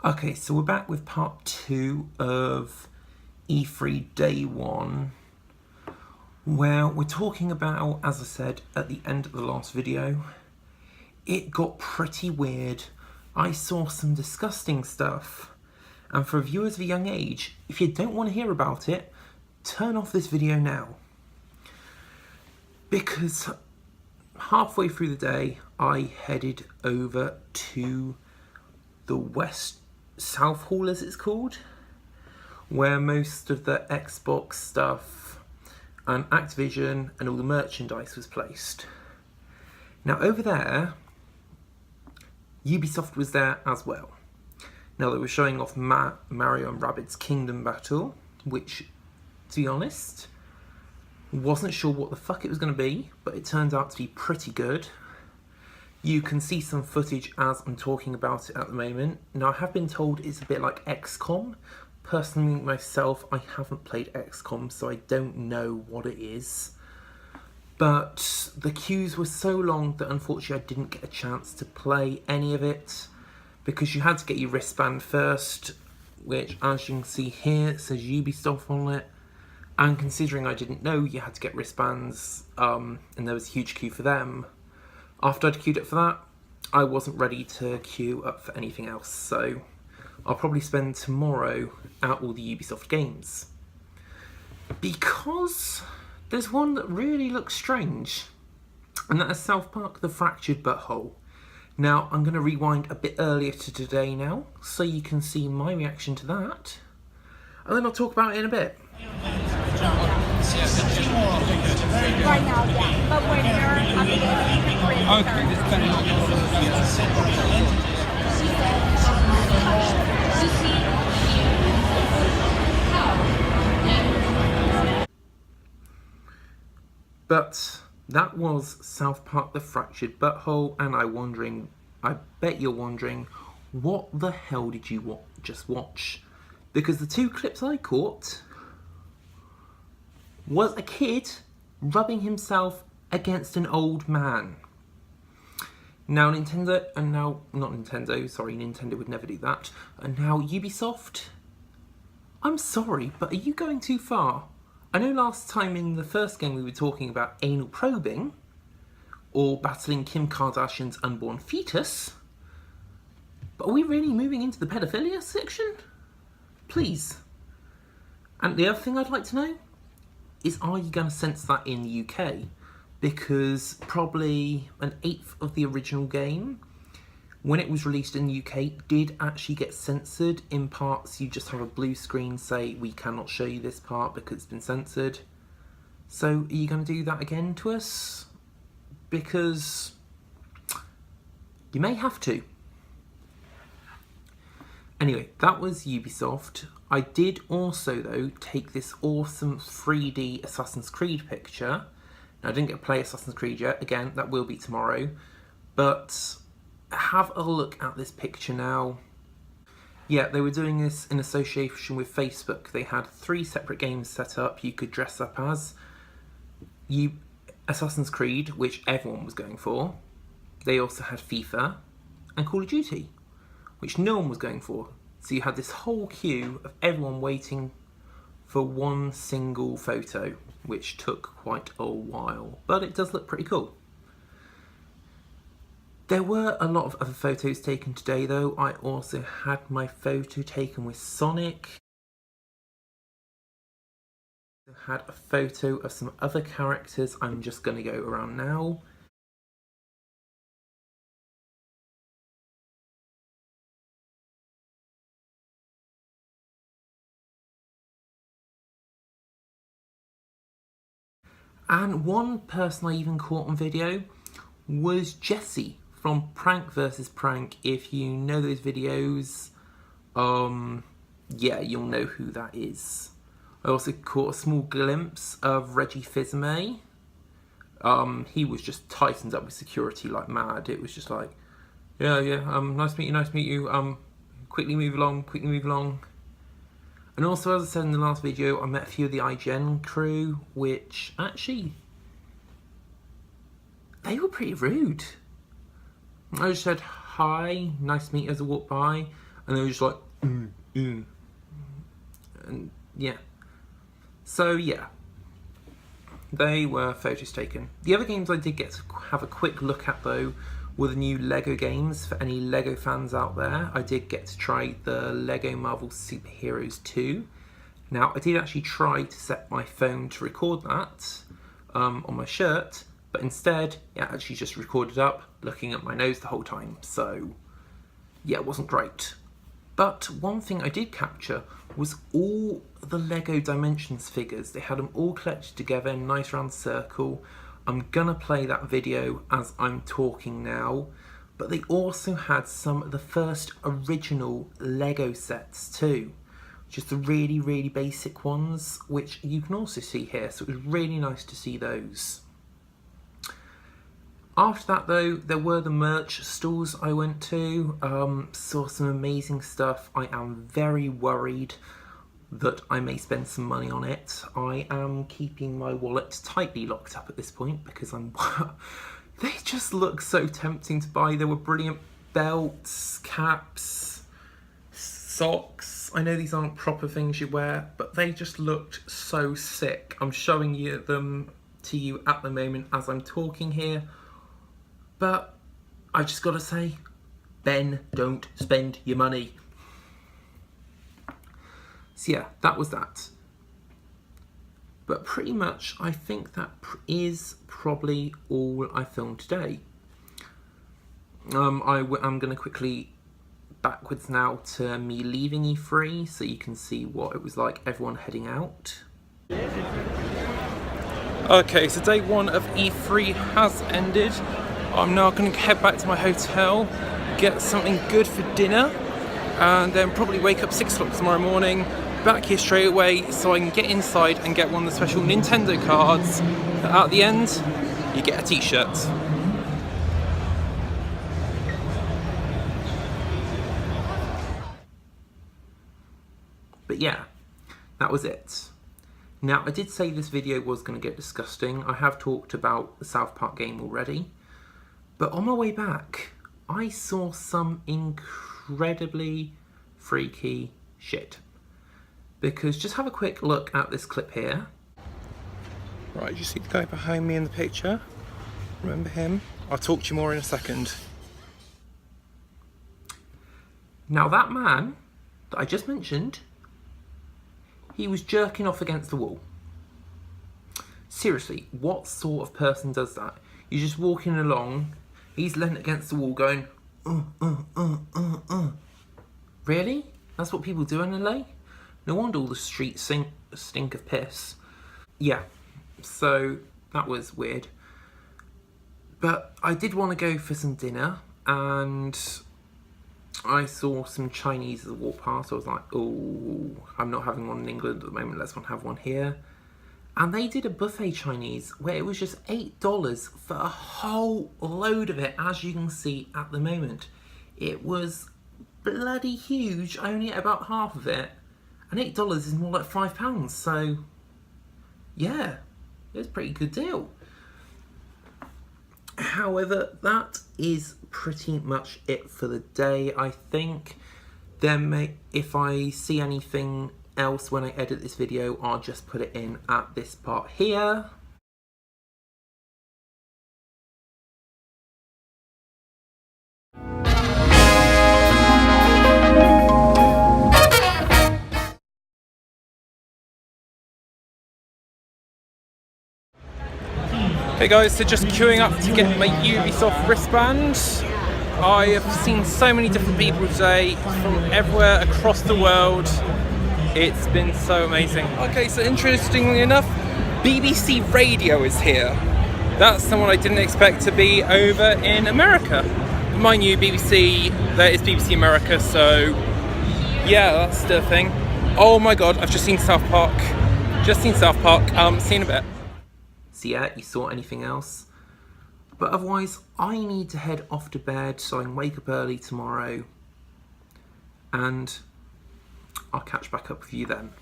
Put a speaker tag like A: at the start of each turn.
A: Okay, so we're back with part 2 of E3 Day 1, where we're talking about, as I said at the end of the last video, it got pretty weird. I saw some disgusting stuff, and for viewers of a young age, if you don't want to hear about it, turn off this video now. Because halfway through the day, I headed over to the South Hall, as it's called, where most of the Xbox stuff and Activision and all the merchandise was placed. Now over there, Ubisoft was there as well. Now they were showing off Mario and Rabbids Kingdom Battle, which, to be honest, wasn't sure what the fuck it was going to be, but it turned out to be pretty good. You can see some footage as I'm talking about it at the moment. Now, I have been told it's a bit like XCOM. Personally, myself, I haven't played XCOM, so I don't know what it is. But the queues were so long that unfortunately I didn't get a chance to play any of it, because you had to get your wristband first, which, as you can see here, it says Ubisoft on it. And considering I didn't know you had to get wristbands, and there was a huge queue for them, after I'd queued up for that, I wasn't ready to queue up for anything else, so I'll probably spend tomorrow at all the Ubisoft games. Because there's one that really looks strange, and that is South Park: The Fractured Butthole. Now, I'm going to rewind a bit earlier to today now, so you can see my reaction to that, and then I'll talk about it in a bit.
B: Right now, yeah. But when you're
A: But that was South Park: The Fractured Butthole, and I bet you're wondering, what the hell did you just watch? Because the two clips I caught was a kid rubbing himself against an old man. Now Nintendo would never do that. And now Ubisoft, I'm sorry, but are you going too far? I know last time in the first game we were talking about anal probing, or battling Kim Kardashian's unborn fetus, but are we really moving into the pedophilia section? Please. And the other thing I'd like to know is, are you going to censor that in the UK? Because probably 1/8 of the original game, when it was released in the UK, did actually get censored. In parts, you just have a blue screen say, we cannot show you this part because it's been censored. So are you going to do that again to us? Because you may have to. Anyway, that was Ubisoft. I did also, though, take this awesome 3D Assassin's Creed picture. Now, I didn't get to play Assassin's Creed yet. Again, that will be tomorrow. But have a look at this picture now. Yeah, they were doing this in association with Facebook. They had 3 separate games set up you could dress up as. Assassin's Creed, which everyone was going for. They also had FIFA and Call of Duty, which no one was going for. So you had this whole queue of everyone waiting for one single photo, which took quite a while, but it does look pretty cool. There were a lot of other photos taken today, though. I also had my photo taken with Sonic. I had a photo of some other characters I'm just going to go around now. And one person I even caught on video was Jessie from Prank vs. Prank. If you know those videos, yeah, you'll know who that is. I also caught a small glimpse of Reggie Fils-Aimé. He was just tightened up with security like mad. It was just like, yeah, nice to meet you, quickly move along. And also, as I said in the last video, I met a few of the IGN crew, which actually, they were pretty rude. I just said, hi, nice to meet you as I walked by. and they were just like, and yeah. So yeah, they were photos taken. The other games I did get to have a quick look at though were the new Lego games. For any Lego fans out there, I did get to try the Lego Marvel Superheroes 2. Now, I did actually try to set my phone to record that on my shirt, but instead it actually just recorded up looking at my nose the whole time. So yeah, it wasn't great. But one thing I did capture was all the Lego Dimensions figures. They had them all collected together in a nice round circle. I'm gonna play that video as I'm talking now, but they also had some of the first original Lego sets too. Just the really, really basic ones, which you can also see here, so it was really nice to see those. After that though, there were the merch stalls I went to, saw some amazing stuff. I am very worried that I may spend some money on it. I am keeping my wallet tightly locked up at this point because they just look so tempting to buy. There were brilliant belts, caps, socks. I know these aren't proper things you wear, but they just looked so sick. I'm showing them to you at the moment as I'm talking here. But I just gotta say, Ben, don't spend your money. So yeah, that was that. But pretty much, I think that is probably all I filmed today. I'm going to quickly backwards now to me leaving E3 so you can see what it was like, everyone heading out. Okay, so day one of E3 has ended. I'm now going to head back to my hotel, get something good for dinner, and then probably wake up 6 o'clock tomorrow morning, back here straight away so I can get inside and get one of the special Nintendo cards. At the end, you get a t-shirt. But yeah, that was it. Now, I did say this video was going to get disgusting. I have talked about the South Park game already. But on my way back, I saw some incredibly freaky shit. Because just have a quick look at this clip here. Right, you see the guy behind me in the picture? Remember him? I'll talk to you more in a second. Now that man that I just mentioned, he was jerking off against the wall. Seriously, what sort of person does that? You're just walking along, he's leant against the wall going, Really? That's what people do in LA? No wonder all the streets stink of piss. Yeah, so that was weird. But I did want to go for some dinner, and I saw some Chinese as I walked past. I was like, oh, I'm not having one in England at the moment, let's not have one here. And they did a buffet Chinese where it was just $8 for a whole load of it, as you can see at the moment. It was bloody huge. I only ate about half of it. And $8 is more like £5, so yeah, it's a pretty good deal. However, that is pretty much it for the day. I think if I see anything else when I edit this video, I'll just put it in at this part here. Hey guys, so just queuing up to get my Ubisoft wristband. I have seen so many different people today from everywhere across the world. It's been so amazing. Okay, so interestingly enough, BBC Radio is here. That's someone I didn't expect to be over in America. Mind you, there is BBC America, so yeah, that's the thing. Oh my god, I've just seen South Park. See you in a bit. So yeah, you saw anything else? But otherwise, I need to head off to bed so I can wake up early tomorrow. And I'll catch back up with you then.